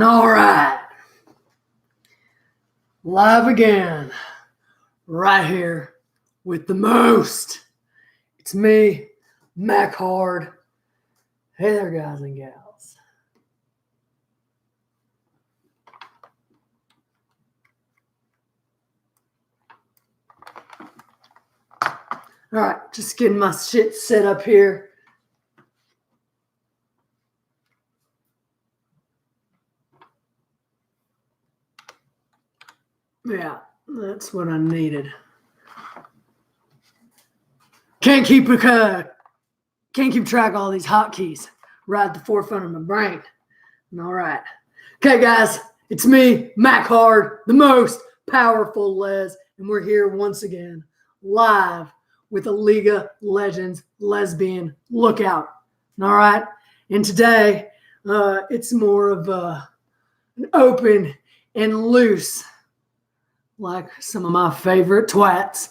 All right. Live again. Right here with the most. It's me, Mac Hard. Hey there, guys and gals. All right, just getting my shit set up here. Yeah, that's what I needed. Can't keep track of all these hotkeys right at the forefront of my brain. All right. Okay, guys, it's me, Mac Hard, the most powerful Les, and we're here once again, live with a League of Legends lesbian lookout. All right. And today, it's more of an open and loose, like some of my favorite twats,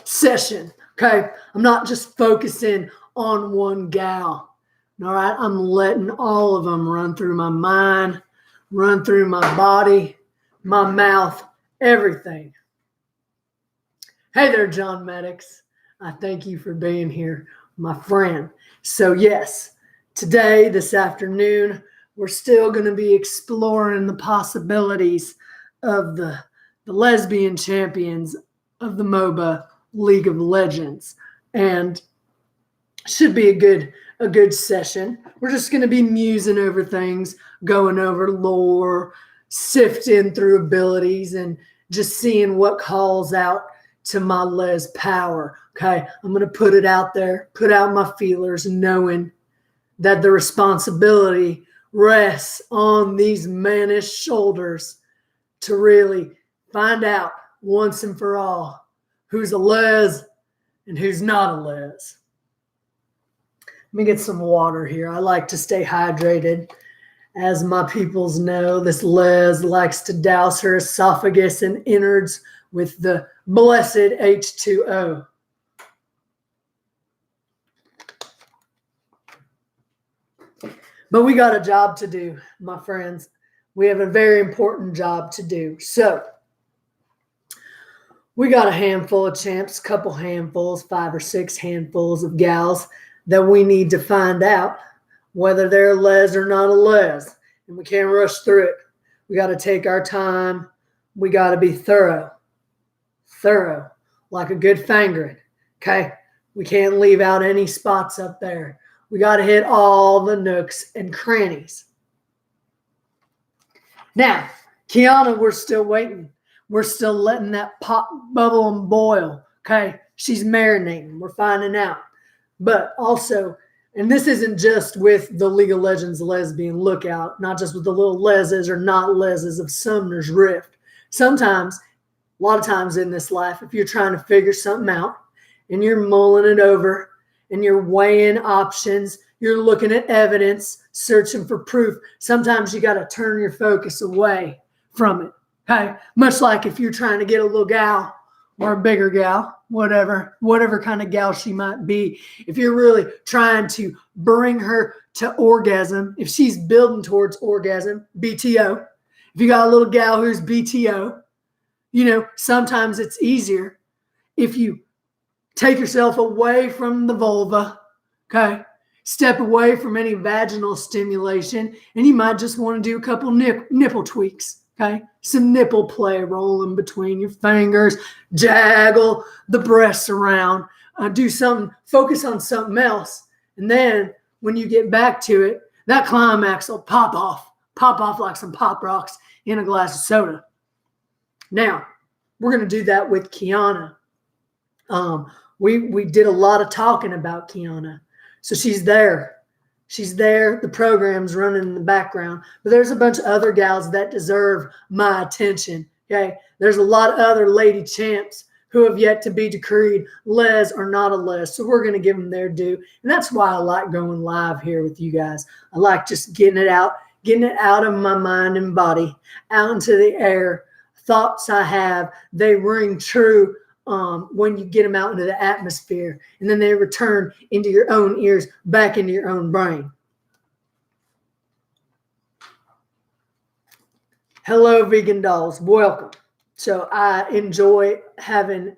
session. Okay. I'm not just focusing on one gal. All right. I'm letting all of them run through my mind, run through my body, my mouth, everything. Hey there, John Maddox. I thank you for being here, my friend. So yes, today, this afternoon, we're still going to be exploring the possibilities of the lesbian champions of the MOBA League of Legends. And should be a good session. We're just going to be musing over things, going over lore, sifting through abilities, and just seeing what calls out to my Les power. Okay, I'm going to put it out there, put out my feelers, knowing that the responsibility rests on these mannish shoulders to really find out once and for all who's a Les and who's not a Les. Let me get some water here. I like to stay hydrated. As my peoples know, this Les likes to douse her esophagus and innards with the blessed H2O. But we got a job to do, my friends. We have a very important job to do. So we got a handful of champs, couple handfuls, 5 or 6 handfuls of gals that we need to find out whether they're a Les or not a Les. And we can't rush through it. We got to take our time. We got to be thorough, like a good fingering. Okay? We can't leave out any spots up there. We got to hit all the nooks and crannies. Now, Kiana, we're still waiting. We're still letting that pop, bubble, and boil. Okay? She's marinating. We're finding out. But also, and this isn't just with the League of Legends lesbian lookout, not just with the little leses or not leses of Sumner's Rift. Sometimes, a lot of times in this life, if you're trying to figure something out and you're mulling it over and you're weighing options, you're looking at evidence, searching for proof, sometimes you got to turn your focus away from it. Okay? Much like if you're trying to get a little gal or a bigger gal, whatever kind of gal she might be, if you're really trying to bring her to orgasm, if she's building towards orgasm, BTO, if you got a little gal who's BTO, sometimes it's easier if you take yourself away from the vulva, okay? Step away from any vaginal stimulation, and you might just want to do a couple nipple tweaks, okay? Some nipple play, rolling between your fingers, jaggle the breasts around, do something, focus on something else. And then when you get back to it, that climax will pop off like some Pop Rocks in a glass of soda. Now, we're going to do that with Kiana. We did a lot of talking about Kiana. So she's there. She's there. The program's running in the background. But there's a bunch of other gals that deserve my attention. Okay? There's a lot of other lady champs who have yet to be decreed Les or not a Les. So we're going to give them their due. And that's why I like going live here with you guys. I like just getting it out of my mind and body, out into the air. Thoughts I have, they ring true when you get them out into the atmosphere, and then they return into your own ears, back into your own brain. Hello, vegan dolls. Welcome. So I enjoy having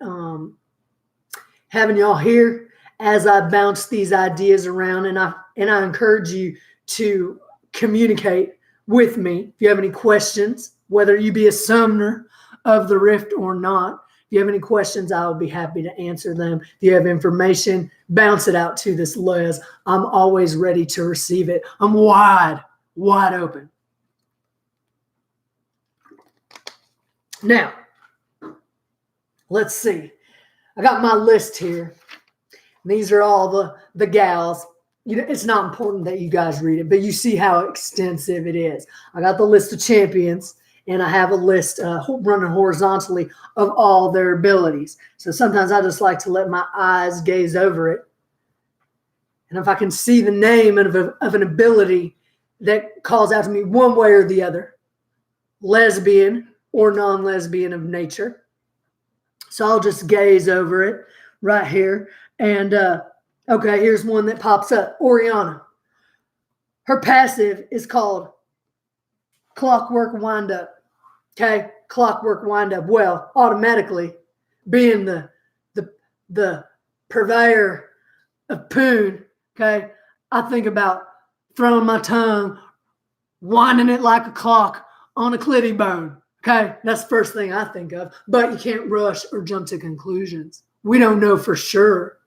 y'all here as I bounce these ideas around, and I encourage you to communicate with me. If you have any questions, whether you be a summoner of the rift or not, if you have any questions, I will be happy to answer them. If you have information, bounce it out to this Les. I'm always ready to receive it. I'm wide open. Now, let's see. I got my list here. These are all the gals. You know, it's not important that you guys read it, but you see how extensive it is. I got the list of champions, and I have a list running horizontally of all their abilities. So sometimes I just like to let my eyes gaze over it. And if I can see the name of an ability that calls out to me one way or the other, lesbian or non-lesbian of nature. So I'll just gaze over it right here. And okay, here's one that pops up. Orianna. Her passive is called Clockwork Windup. Okay, Clockwork Windup. Well, automatically, being the purveyor of poon, okay, I think about throwing my tongue, winding it like a clock on a clitty bone. Okay, that's the first thing I think of. But you can't rush or jump to conclusions. We don't know for sure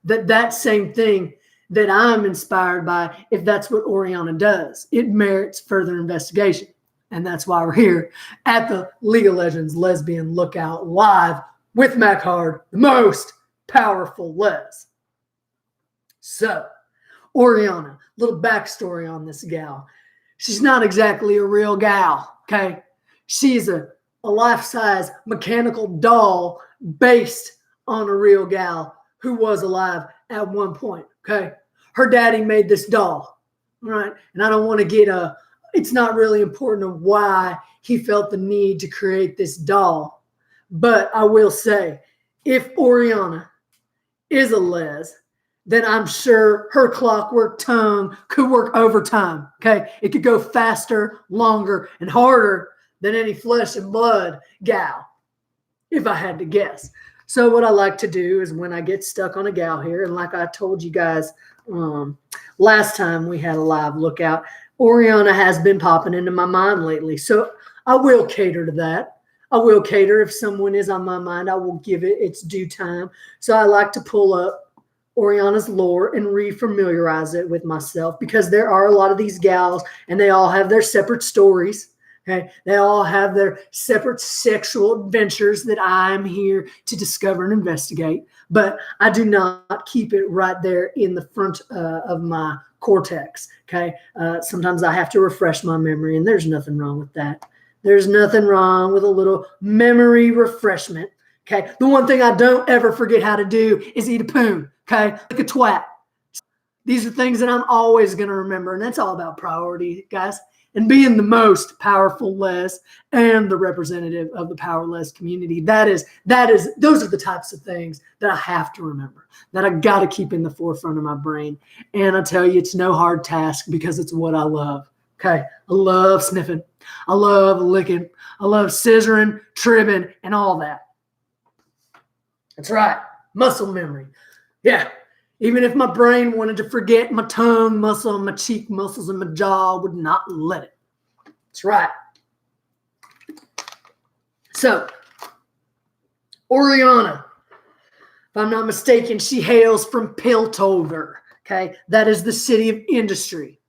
that same thing that I'm inspired by, if that's what Orianna does. It merits further investigation. And that's why we're here at the League of Legends Lesbian Lookout live with Mac Hard, the most powerful Les. So, Orianna, little backstory on this gal. She's not exactly a real gal, okay? She's a life-size mechanical doll based on a real gal who was alive at one point, okay? Her daddy made this doll, all right? And I don't want to get it's not really important of why he felt the need to create this doll. But I will say, if Orianna is a Les, then I'm sure her clockwork tongue could work overtime, okay? It could go faster, longer, and harder than any flesh and blood gal, if I had to guess. So what I like to do is when I get stuck on a gal here, and like I told you guys last time we had a live lookout, Orianna has been popping into my mind lately. So I will cater to that. I will cater. If someone is on my mind, I will give it its due time. So I like to pull up Orianna's lore and refamiliarize it with myself, because there are a lot of these gals and they all have their separate stories. Okay, they all have their separate sexual adventures that I'm here to discover and investigate. But I do not keep it right there in the front of my cortex. Okay, sometimes I have to refresh my memory, and there's nothing wrong with that. There's nothing wrong with a little memory refreshment. Okay, the one thing I don't ever forget how to do is eat a poon. Okay, like a twat. These are things that I'm always going to remember, and that's all about priority, guys. And being the most powerful Les and the representative of the powerless community, those are the types of things that I have to remember, that I got to keep in the forefront of my brain. And I tell you, it's no hard task, because it's what I love. Okay, I love sniffing, I love licking, I love scissoring, tribbing, and all that. That's right, muscle memory. Yeah. Even if my brain wanted to forget, my tongue muscle and my cheek muscles and my jaw would not let it. That's right. So, Orianna, if I'm not mistaken, she hails from Piltover. Okay, that is the city of industry.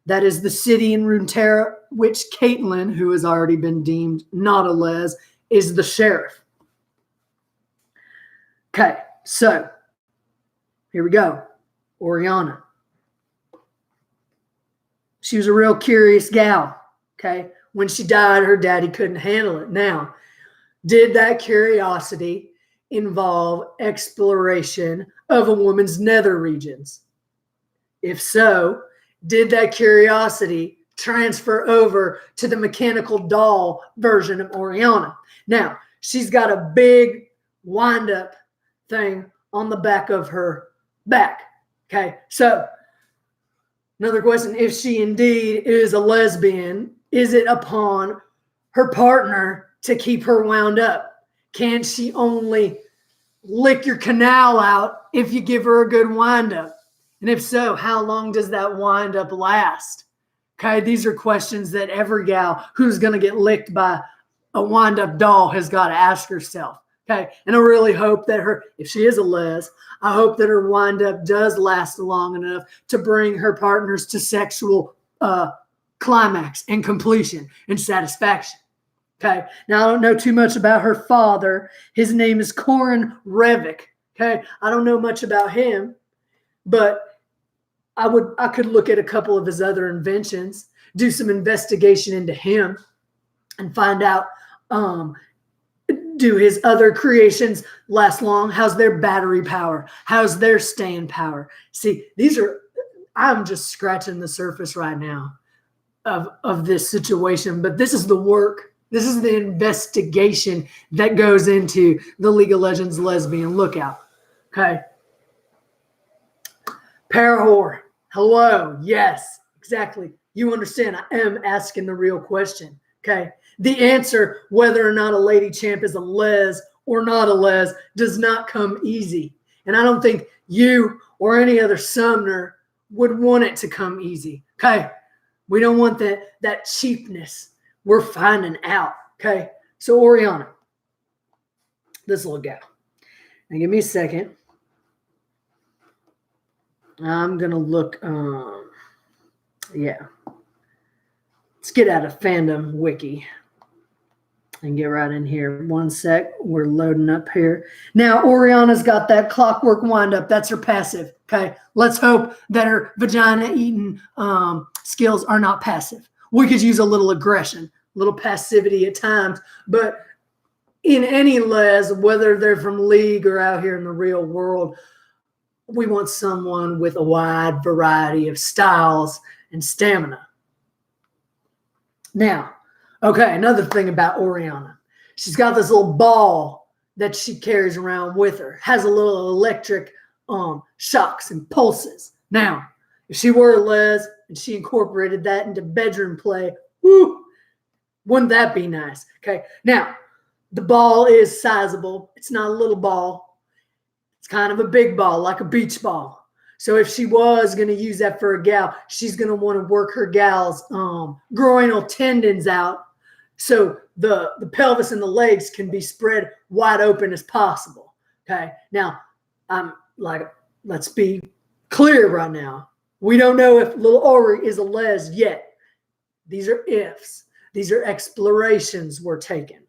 That is the city in Runeterra, which Caitlin, who has already been deemed not a Les, is the sheriff. Okay, so here we go. Orianna. She was a real curious gal, okay? When she died, her daddy couldn't handle it. Now, did that curiosity involve exploration of a woman's nether regions? If so, did that curiosity transfer over to the mechanical doll version of Orianna? Now, she's got a big wind-up thing on the back of her back. Okay, so another question: if she indeed is a lesbian, is it upon her partner to keep her wound up? Can she only lick your canal out if you give her a good wind up? And if so, how long does that wind up last? Okay, these are questions that every gal who's going to get licked by a wind up doll has got to ask herself. Okay, and I really hope that if she is a les, I hope that her wind up does last long enough to bring her partners to sexual climax and completion and satisfaction. Okay, now I don't know too much about her father. His name is Corin Revick. Okay, I don't know much about him, but I could look at a couple of his other inventions, do some investigation into him, and find out, do his other creations last long? How's their battery power? How's their staying power? See, I'm just scratching the surface right now of this situation, but this is the work. This is the investigation that goes into the League of Legends Lesbian Lookout. Okay. Parahor. Hello. Yes, exactly. You understand. I am asking the real question. Okay. The answer, whether or not a lady champ is a les or not a les, does not come easy. And I don't think you or any other summoner would want it to come easy. Okay. We don't want that cheapness. We're finding out. Okay. So Orianna, this little gal. Now give me a second. I'm going to look. Yeah. Let's get out of fandom wiki and get right in here. One sec. We're loading up here. Now, Orianna's got that clockwork wind up. That's her passive. Okay. Let's hope that her vagina eating skills are not passive. We could use a little aggression, a little passivity at times, but in any les, whether they're from League or out here in the real world, we want someone with a wide variety of styles and stamina. Now, okay, another thing about Orianna. She's got this little ball that she carries around with her. Has a little electric shocks and pulses. Now, if she were a les and she incorporated that into bedroom play, whoo, wouldn't that be nice? Okay, now, the ball is sizable. It's not a little ball. It's kind of a big ball, like a beach ball. So if she was going to use that for a gal, she's going to want to work her gal's groinal tendons out so the pelvis and the legs can be spread wide open as possible. Okay. Now, let's be clear right now. We don't know if little Ori is a les yet. These are ifs. These are explorations we're taking.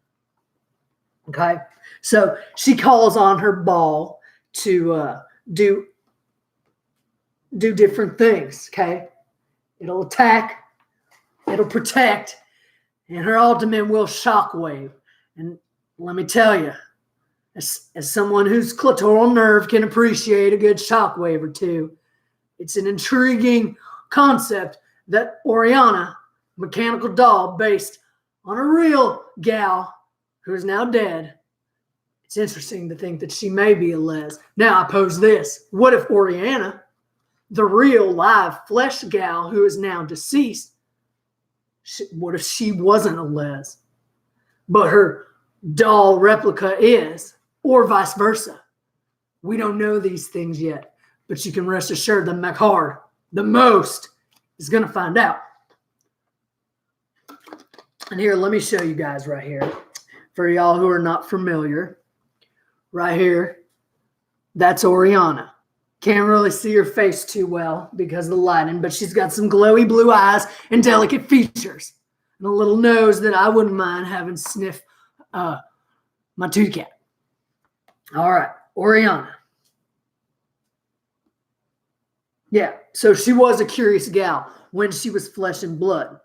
Okay. So she calls on her ball to do different things. Okay. It'll attack. It'll protect. And her ultimate will shockwave. And let me tell you, as someone whose clitoral nerve can appreciate a good shockwave or two, it's an intriguing concept that Orianna, mechanical doll based on a real gal who is now dead, it's interesting to think that she may be a les. Now I pose this. What if Orianna, the real live flesh gal who is now deceased, what if she wasn't a les, but her doll replica is, or vice versa? We don't know these things yet, but you can rest assured that Makhar, the most, is going to find out. And here, let me show you guys right here. For y'all who are not familiar, right here, that's Orianna. Can't really see her face too well because of the lighting, but she's got some glowy blue eyes and delicate features. And a little nose that I wouldn't mind having sniff my tooth cat. All right, Orianna. Yeah, so she was a curious gal when she was flesh and blood.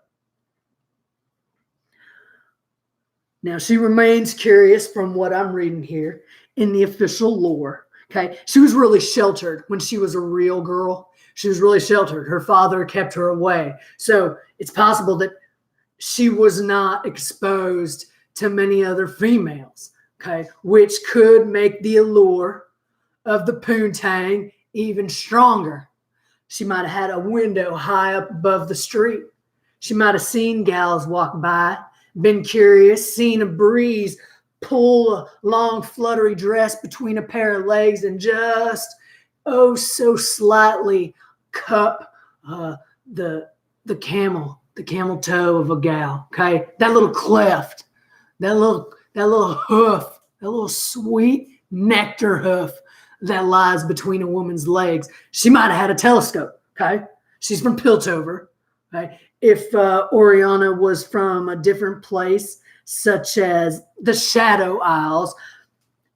Now, she remains curious from what I'm reading here in the official lore. Okay, she was really sheltered when she was a real girl. She was really sheltered. Her father kept her away. So it's possible that she was not exposed to many other females, okay, which could make the allure of the poontang even stronger. She might have had a window high up above the street. She might have seen gals walk by, been curious, seen a breeze pull a long fluttery dress between a pair of legs and just oh so slightly cup the camel toe of a gal. Okay, that little cleft, that little hoof, that little sweet nectar hoof that lies between a woman's legs. She might have had a telescope. Okay, she's from Piltover. Okay, if Orianna was from a different place, such as the Shadow Isles,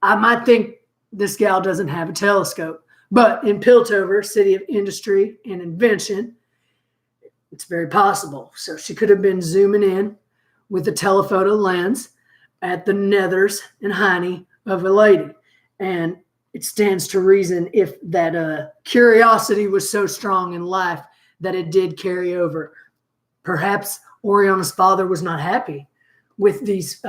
I might think this gal doesn't have a telescope. But in Piltover, city of industry and invention, it's very possible. So she could have been zooming in with a telephoto lens at the nethers and hiney of a lady. And it stands to reason if that curiosity was so strong in life that it did carry over. Perhaps Orianna's father was not happy with these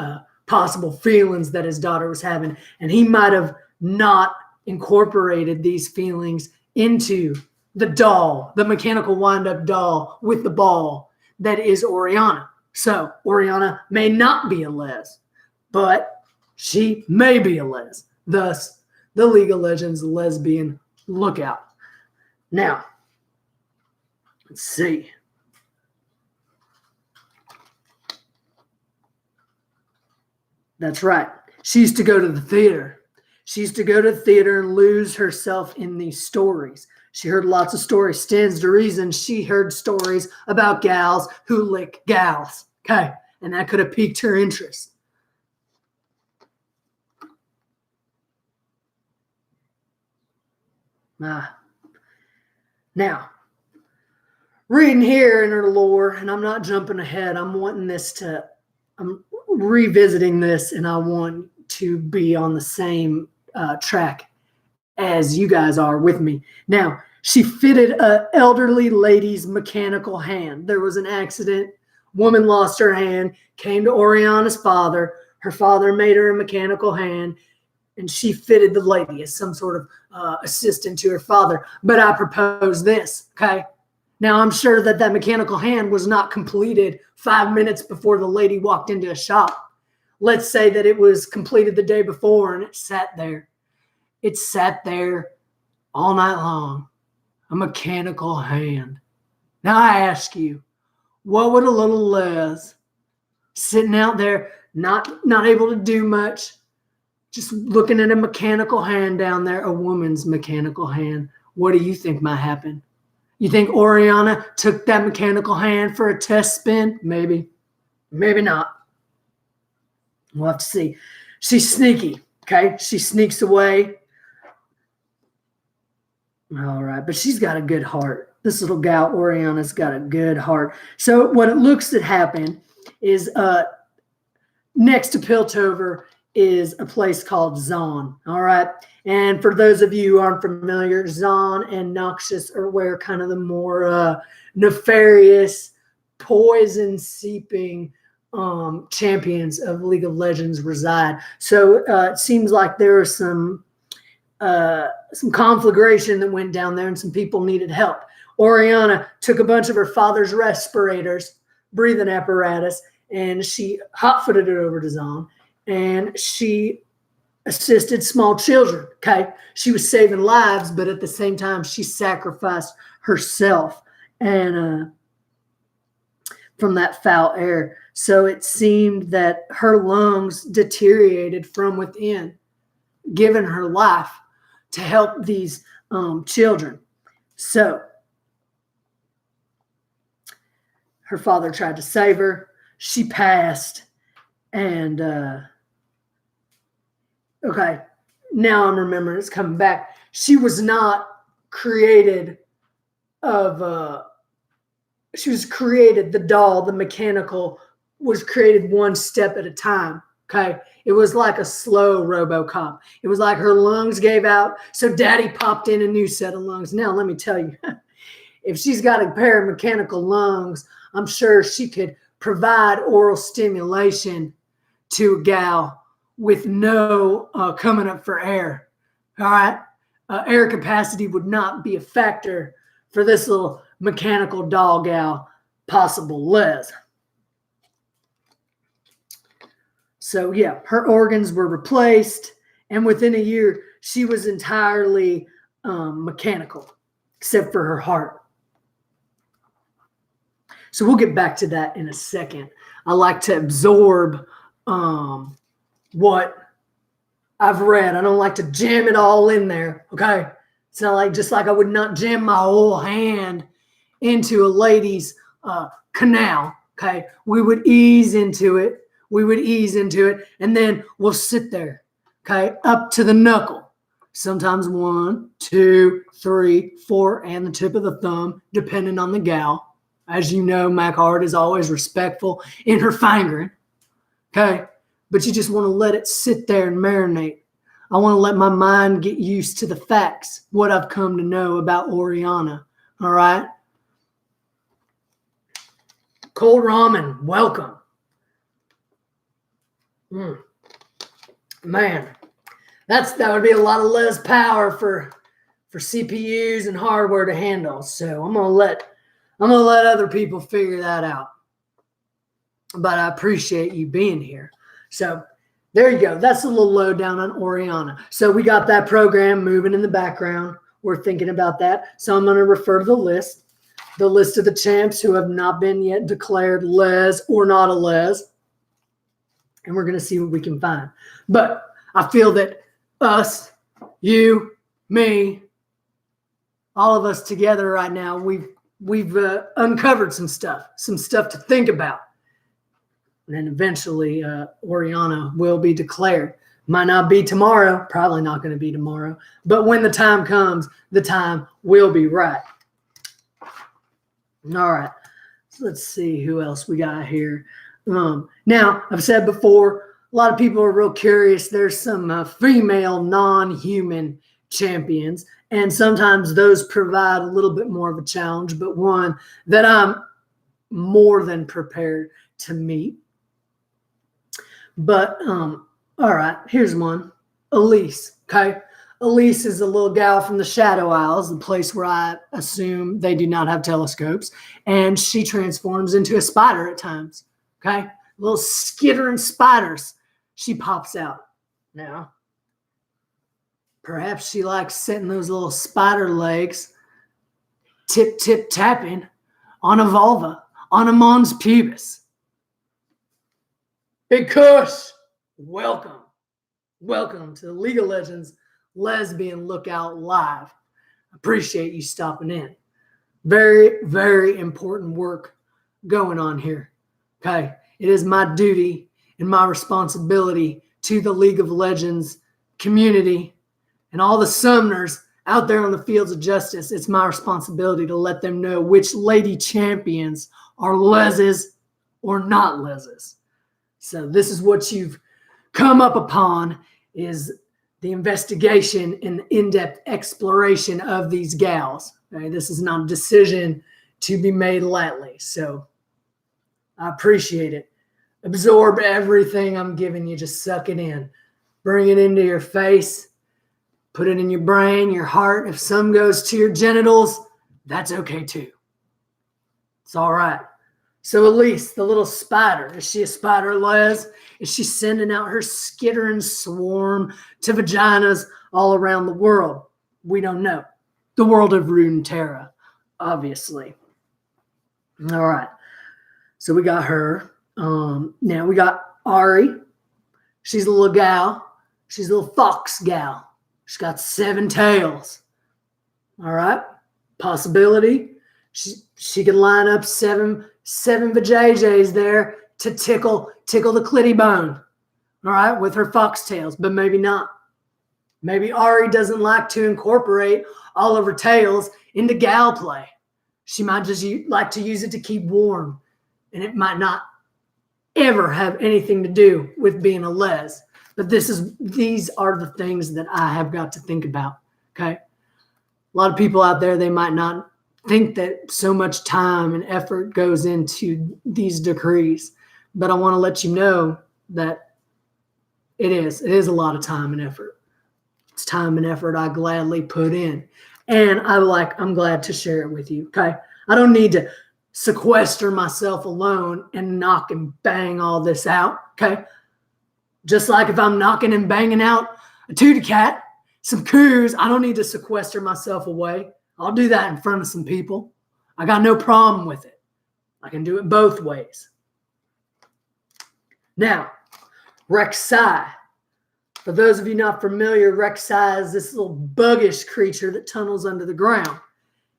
possible feelings that his daughter was having, and he might have not incorporated these feelings into the doll, the mechanical wind-up doll with the ball that is Orianna. So Orianna may not be a les, but she may be a les. Thus, the League of Legends lesbian lookout. Now, let's see. That's right. She used to go to the theater. She used to go to the theater and lose herself in these stories. She heard lots of stories. Stands to reason she heard stories about gals who lick gals. Okay. And that could have piqued her interest. Now, reading here in her lore, and I'm not jumping ahead. I'm revisiting this, and I want to be on the same track as you guys are with me. Now, she fitted an elderly lady's mechanical hand. There was an accident. Woman lost her hand, came to Orianna's father. Her father made her a mechanical hand, and she fitted the lady as some sort of assistant to her father. But I propose this, okay? Now, I'm sure that mechanical hand was not completed 5 minutes before the lady walked into a shop. Let's say that it was completed the day before and it sat there. It sat there all night long, a mechanical hand. Now, I ask you, what would a little Les sitting out there, not able to do much, just looking at a mechanical hand down there, a woman's mechanical hand, what do you think might happen? You think Orianna took that mechanical hand for a test spin? Maybe. Maybe not. We'll have to see. She's sneaky, okay? She sneaks away. All right, but she's got a good heart. This little gal, Orianna's got a good heart. So what it looks to happen is next to Piltover is a place called Zon, all right? And for those of you who aren't familiar, Zon and Noxious are where kind of the more nefarious, poison-seeping champions of League of Legends reside. So it seems like there was some conflagration that went down there and some people needed help. Orianna took a bunch of her father's respirators, breathing apparatus, and she hot-footed it over to Zon, and she assisted small children, okay? She was saving lives, but at the same time, she sacrificed herself and from that foul air. So it seemed that her lungs deteriorated from within, giving her life to help these children. So her father tried to save her. She passed. And, okay, now I'm remembering it's coming back. She was not created she was created, the doll, the mechanical, was created one step at a time, okay? It was like a slow RoboCop. It was like her lungs gave out, so daddy popped in a new set of lungs. Now, let me tell you, if she's got a pair of mechanical lungs, I'm sure she could provide oral stimulation to a gal with no coming up for air, all right? Air capacity would not be a factor for this little mechanical doll gal, possible Les. So yeah, her organs were replaced, and within a year, she was entirely mechanical, except for her heart. So we'll get back to that in a second. I like to absorb what I've read. I don't like to jam it all in there, okay? It's not like, just like I would not jam my whole hand into a lady's canal, okay? We would ease into it. And then we'll sit there, okay, up to the knuckle. Sometimes 1, 2, 3, 4, and the tip of the thumb, depending on the gal. As you know, Mac Hard is always respectful in her fingering, okay? But you just want to let it sit there and marinate. I want to let my mind get used to the facts, what I've come to know about Orianna, all right? Cold ramen, welcome. Man, that would be a lot of less power for CPUs and hardware to handle. So I'm gonna let other people figure that out. But I appreciate you being here. So there you go. That's a little lowdown on Orianna. So we got that program moving in the background. We're thinking about that. So I'm going to refer to the list of the champs who have not been yet declared les or not a les. And we're going to see what we can find. But I feel that us, you, me, all of us together right now, we've uncovered some stuff to think about. And then eventually Orianna will be declared. Might not be tomorrow, probably not going to be tomorrow. But when the time comes, the time will be right. All right. So let's see who else we got here. Now, I've said before, a lot of people are real curious. There's some female non-human champions, and sometimes those provide a little bit more of a challenge, but one that I'm more than prepared to meet. But, all right, here's one. Elise, okay? Elise is a little gal from the Shadow Isles, the place where I assume they do not have telescopes, and she transforms into a spider at times, okay? Little skittering spiders. She pops out. Now, perhaps she likes setting those little spider legs tip-tip-tapping on a vulva, on a mons pubis. Big Kush, welcome. Welcome to the League of Legends Lesbian Lookout Live. Appreciate you stopping in. Very, very important work going on here. Okay. It is my duty and my responsibility to the League of Legends community and all the summoners out there on the fields of justice. It's my responsibility to let them know which lady champions are leses or not leses. So this is what you've come up upon, is the investigation and in-depth exploration of these gals. Okay? This is not a decision to be made lightly. So I appreciate it. Absorb everything I'm giving you. Just suck it in. Bring it into your face. Put it in your brain, your heart. If some goes to your genitals, that's okay too. It's all right. So Elise, the little spider, is she a spider les? Is she sending out her skittering swarm to vaginas all around the world? We don't know. The world of Runeterra, obviously. All right. So we got her. Now we got Ari. She's a little gal. She's a little fox gal. She's got 7 tails. All right. Possibility. She can line up seven vajayjays there to tickle the clitty bone, all right, with her foxtails, but maybe not. Maybe Ari doesn't like to incorporate all of her tails into gal play. She might just like to use it to keep warm, and it might not ever have anything to do with being a les. But these are the things that I have got to think about, okay? A lot of people out there, they might not think that so much time and effort goes into these decrees, but I want to let you know that it is a lot of time and effort. It's time and effort I gladly put in, and I'm glad to share it with you. Okay. I don't need to sequester myself alone and knock and bang all this out. Okay. Just like if I'm knocking and banging out a tootie cat, some coos, I don't need to sequester myself away. I'll do that in front of some people. I got no problem with it. I can do it both ways. Now, Rek'Sai. For those of you not familiar, Rek'Sai is this little buggish creature that tunnels under the ground.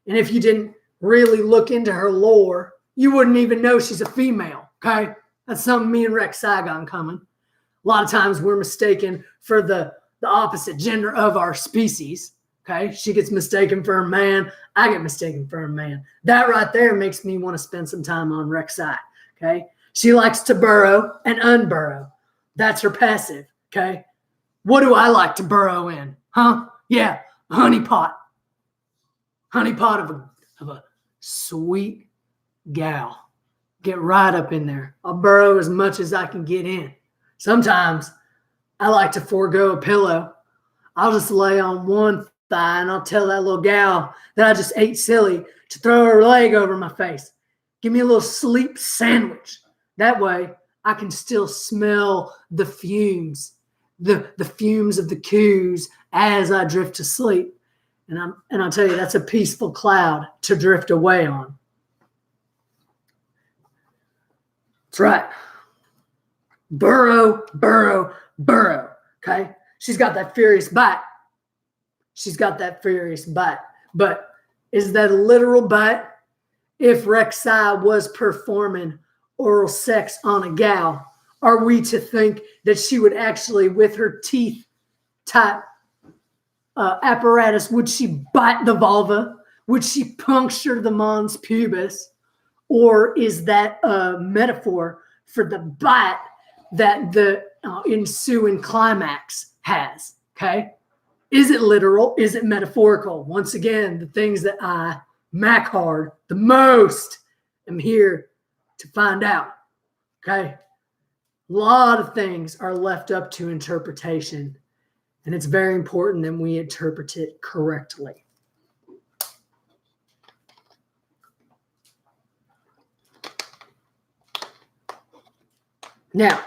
And if you didn't really look into her lore, you wouldn't even know she's a female, okay? That's something me and Rek'Sai got in common. A lot of times we're mistaken for the opposite gender of our species, okay? She gets mistaken for a man. I get mistaken for a man. That right there makes me want to spend some time on Rek'Sai, okay? She likes to burrow and unburrow. That's her passive, okay? What do I like to burrow in? Huh? Yeah, a honey pot. Honey pot of a sweet gal. Get right up in there. I'll burrow as much as I can get in. Sometimes I like to forego a pillow. I'll just lay on one thigh and I'll tell that little gal that I just ate silly to throw her leg over my face. Give me a little sleep sandwich. That way I can still smell the fumes. The fumes of the coos as I drift to sleep. And I'll tell you, that's a peaceful cloud to drift away on. That's right. Burrow, burrow, burrow. Okay? She's got that furious bite. She's got that furious bite. But is that a literal bite? If Rek'Sai was performing oral sex on a gal, are we to think that she would actually, with her teeth type apparatus, would she bite the vulva? Would she puncture the mons pubis? Or is that a metaphor for the bite that the ensuing climax has? Okay? Is it literal? Is it metaphorical? Once again, the things that I, Mac Hard, the most am here to find out. Okay? A lot of things are left up to interpretation, and it's very important that we interpret it correctly. Now,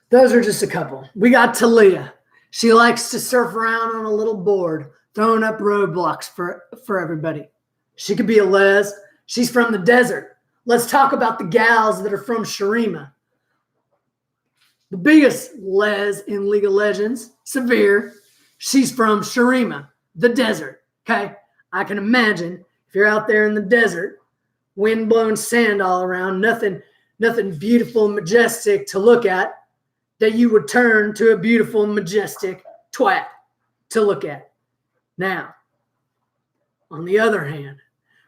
those are just a couple. We got Talia. She likes to surf around on a little board, throwing up roadblocks for everybody. She could be a les. She's from the desert. Let's talk about the gals that are from Shurima. The biggest les in League of Legends, Severe, she's from Shurima, the desert, okay? I can imagine if you're out there in the desert, wind-blown sand all around, nothing beautiful and majestic to look at, that you would turn to a beautiful and majestic twat to look at. Now, on the other hand,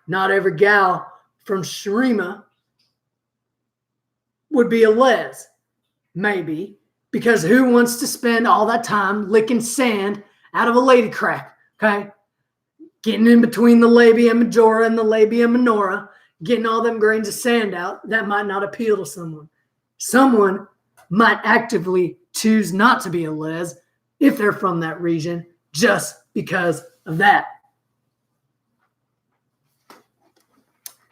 not every gal from Shurima would be a les. Maybe, because who wants to spend all that time licking sand out of a lady crack, okay? Getting in between the labia majora and the labia minora, getting all them grains of sand out, that might not appeal to someone. Someone might actively choose not to be a les if they're from that region just because of that.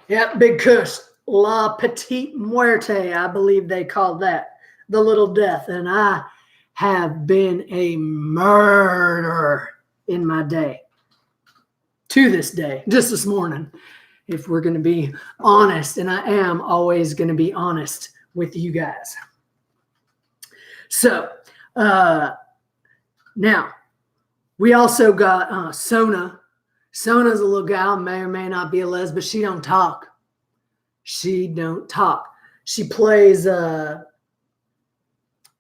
Yep, Big Kush, La Petite Muerte, I believe they called that. The little death, and I have been a murderer in my day. To this day, just this morning, if we're going to be honest, and I am always going to be honest with you guys. So, now, we also got Sona. Sona's a little gal, may or may not be a les, but she don't talk. She don't talk. She plays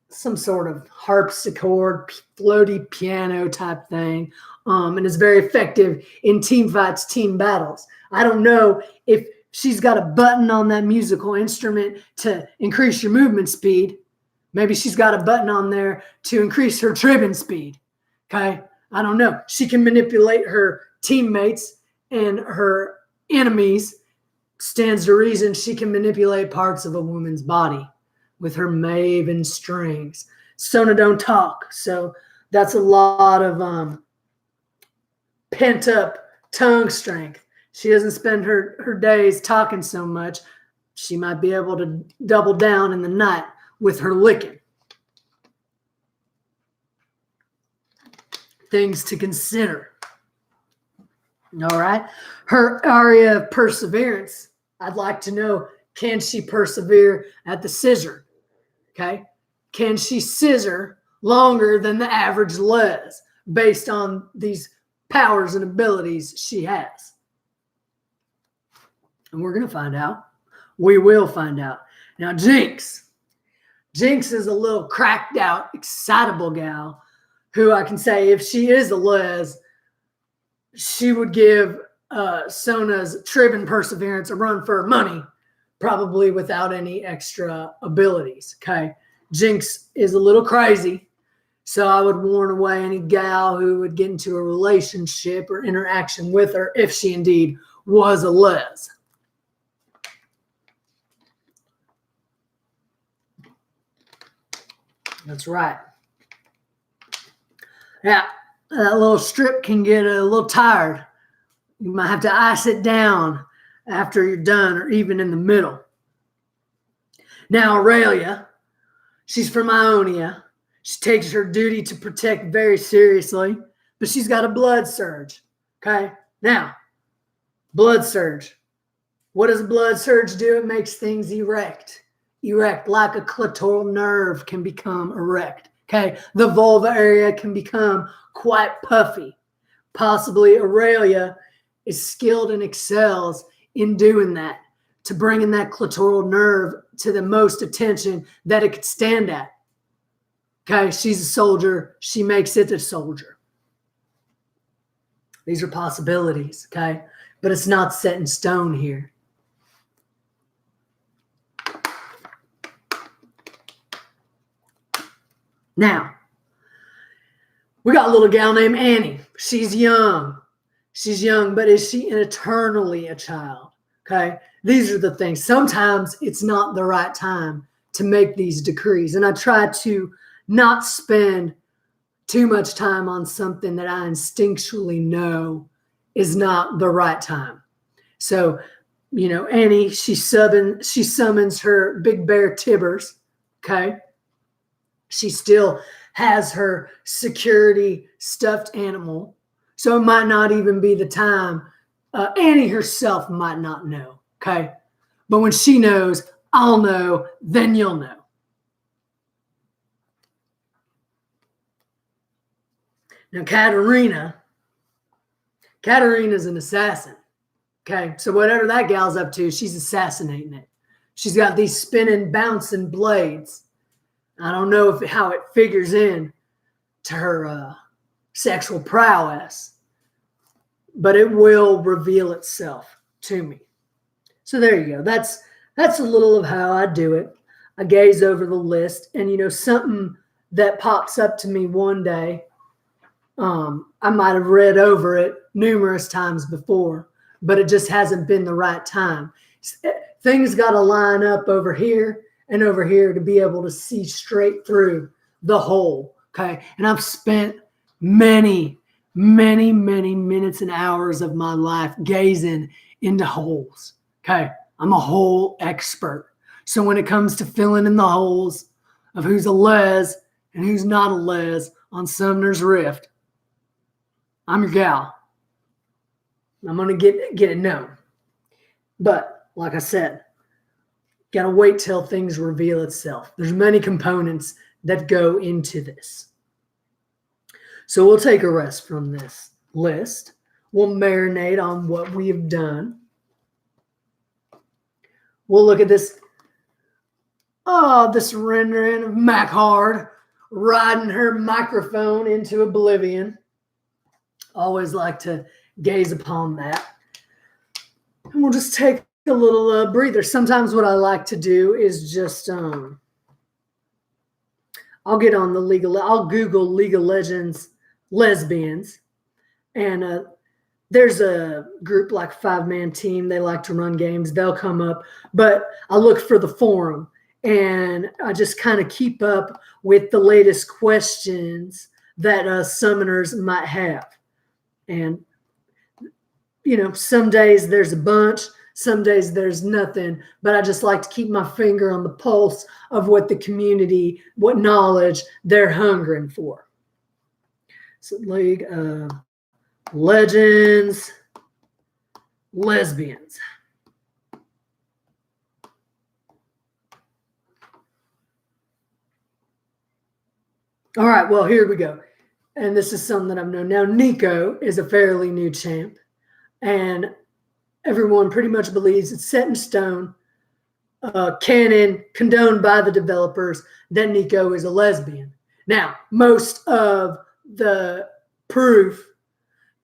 some sort of harpsichord, floaty piano type thing, and is very effective in team fights, team battles. I don't know if she's got a button on that musical instrument to increase your movement speed. Maybe she's got a button on there to increase her tripping speed. Okay? I don't know. She can manipulate her teammates and her enemies. Stands to reason she can manipulate parts of a woman's body with her maven strings. Sona don't talk, so that's a lot of pent-up tongue strength. She doesn't spend her days talking so much. She might be able to double down in the night with her licking. things to consider. All right. Her area of perseverance, I'd like to know, can she persevere at the scissor? Okay. Can she scissor longer than the average Les based on these powers and abilities she has? And we're going to find out. We will find out. Now, Jinx. Jinx is a little cracked out, excitable gal who I can say if she is a Les, she would give Sona's Trib and Perseverance a run for her money, probably without any extra abilities. Okay. Jinx is a little crazy. So I would warn away any gal who would get into a relationship or interaction with her if she indeed was a Les. That's right. Yeah, that little strip can get a little tired. You might have to ice it down after you're done or even in the middle. Now, Aurelia, she's from Ionia. She takes her duty to protect very seriously, but she's got a blood surge. Okay? Now, blood surge. What does a blood surge do? It makes things erect. Erect, like a clitoral nerve can become erect. Okay? The vulva area can become quite puffy. Possibly Aurelia is skilled and excels in doing that, to bringing that clitoral nerve to the most attention that it could stand at. Okay, she's a soldier. She makes it a soldier. These are possibilities, okay? But it's not set in stone here. Now, we got a little gal named Annie. She's young. She's young, but is she eternally a child? Okay, these are the things. Sometimes it's not the right time to make these decrees. And I try to not spend too much time on something that I instinctually know is not the right time. So, you know, Annie, she summons her big bear Tibbers. Okay. She still has her security stuffed animal. So it might not even be the time. Annie herself might not know. Okay. But when she knows, I'll know, then you'll know. Now, Katarina's an assassin. Okay. So whatever that gal's up to, she's assassinating it. She's got these spinning, bouncing blades. I don't know how it figures in to her sexual prowess, but it will reveal itself to me. So there you go. That's a little of how I do it. I gaze over the list, and you know, something that pops up to me one day, I might have read over it numerous times before, but it just hasn't been the right time. Things got to line up over here and over here to be able to see straight through the whole. Okay. And I've spent many minutes and hours of my life gazing into holes. Okay. I'm a hole expert. So when it comes to filling in the holes of who's a Les and who's not a Les on Sumner's Rift, I'm your gal. I'm going to get it known. But like I said, got to wait till things reveal itself. There's many components that go into this. So we'll take a rest from this list. We'll marinate on what we have done. We'll look at this. Oh, this rendering of Mac Hard riding her microphone into oblivion. Always like to gaze upon that. And we'll just take a little breather. Sometimes what I like to do is just I'll get on I'll Google League of Legends lesbians, and there's a group like 5-man team. They like to run games. They'll come up, but I look for the forum, and I just kind of keep up with the latest questions that summoners might have. And you know, some days there's a bunch. Some days there's nothing, but I just like to keep my finger on the pulse of what the community, what knowledge they're hungering for. League of Legends Lesbians. All right, well, here we go. And this is something that I've known. Now, Nico is a fairly new champ, and everyone pretty much believes it's set in stone, canon, condoned by the developers, that Nico is a lesbian. Now, most of the proof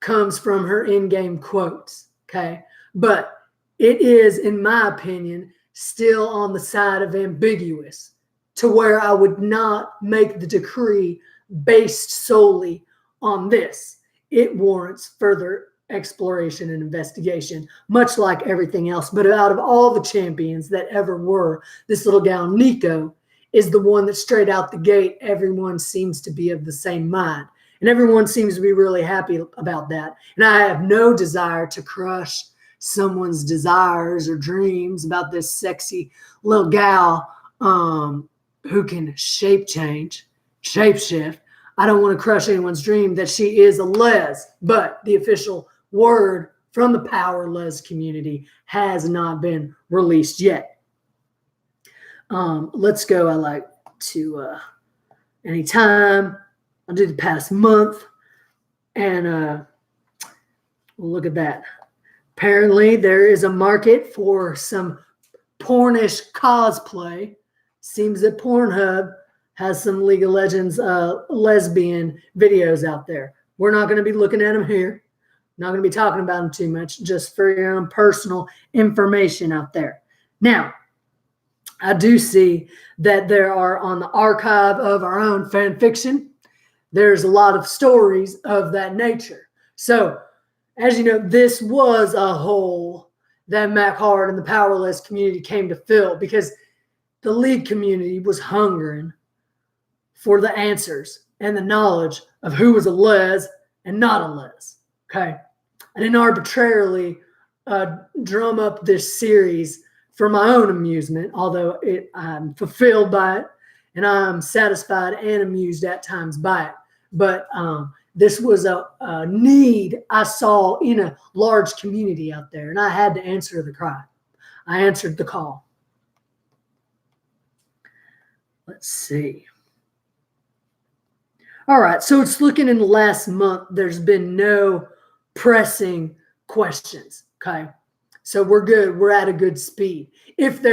comes from her in-game quotes, okay? But it is, in my opinion, still on the side of ambiguous, to where I would not make the decree based solely on this. It warrants further exploration and investigation, much like everything else. But out of all the champions that ever were, this little gal, Nico, is the one that straight out the gate, everyone seems to be of the same mind. And everyone seems to be really happy about that. And I have no desire to crush someone's desires or dreams about this sexy little gal who can shape change, shape shift. I don't want to crush anyone's dream that she is a les, but the official word from the power les community has not been released yet. Let's go. I like to anytime. I'll do the past month, and we'll look at that. Apparently, there is a market for some pornish cosplay. Seems that Pornhub has some League of Legends lesbian videos out there. We're not going to be looking at them here. Not going to be talking about them too much, just for your own personal information out there. Now, I do see that there are, on the archive of our own fan fiction, there's a lot of stories of that nature. So, as you know, this was a hole that Mac Hard and the Powerless community came to fill, because the League community was hungering for the answers and the knowledge of who was a les and not a les. Okay. I didn't arbitrarily drum up this series for my own amusement, although I'm fulfilled by it and I'm satisfied and amused at times by it. But this was a need I saw in a large community out there, and I had to answer the cry. I answered the call. Let's see. All right, so it's looking in the last month, there's been no pressing questions, okay? So we're good. We're at a good speed. If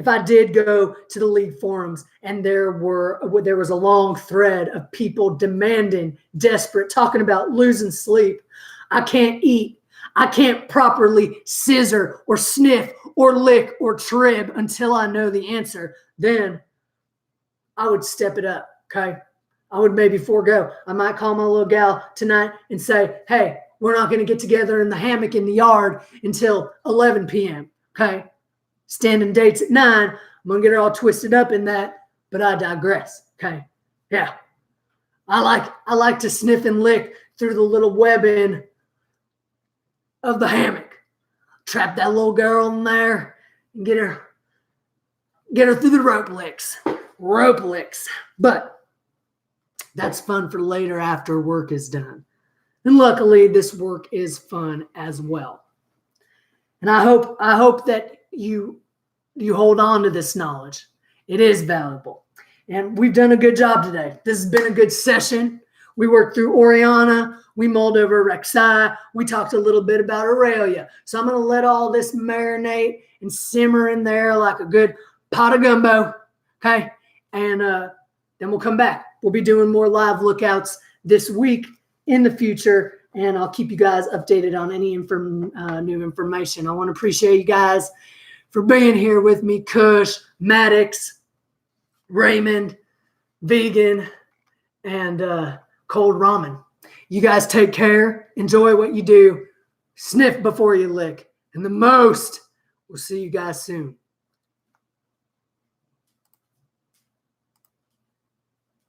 I did go to the League forums and there was a long thread of people demanding, desperate, talking about losing sleep, I can't eat, I can't properly scissor or sniff or lick or trib until I know the answer, then I would step it up, okay? I would maybe forego. I might call my little gal tonight and say, hey, we're not going to get together in the hammock in the yard until 11 p.m., okay? Standing dates at 9. I'm going to get her all twisted up in that, but I digress, okay? Yeah. I like to sniff and lick through the little webbing of the hammock. Trap that little girl in there and get her through the rope licks. Rope licks. But that's fun for later after work is done. And luckily, this work is fun as well. And I hope that you hold on to this knowledge. It is valuable. And we've done a good job today. This has been a good session. We worked through Orianna. We mulled over Rek'Sai. We talked a little bit about Aurelia. So I'm going to let all this marinate and simmer in there like a good pot of gumbo. Okay? And then we'll come back. We'll be doing more live lookouts this week in the future, and I'll keep you guys updated on any new information. I want to appreciate you guys for being here with me. Kush, Maddox, Raymond, Vegan, and Cold Ramen. You guys take care. Enjoy what you do. Sniff before you lick. And the most, we'll see you guys soon.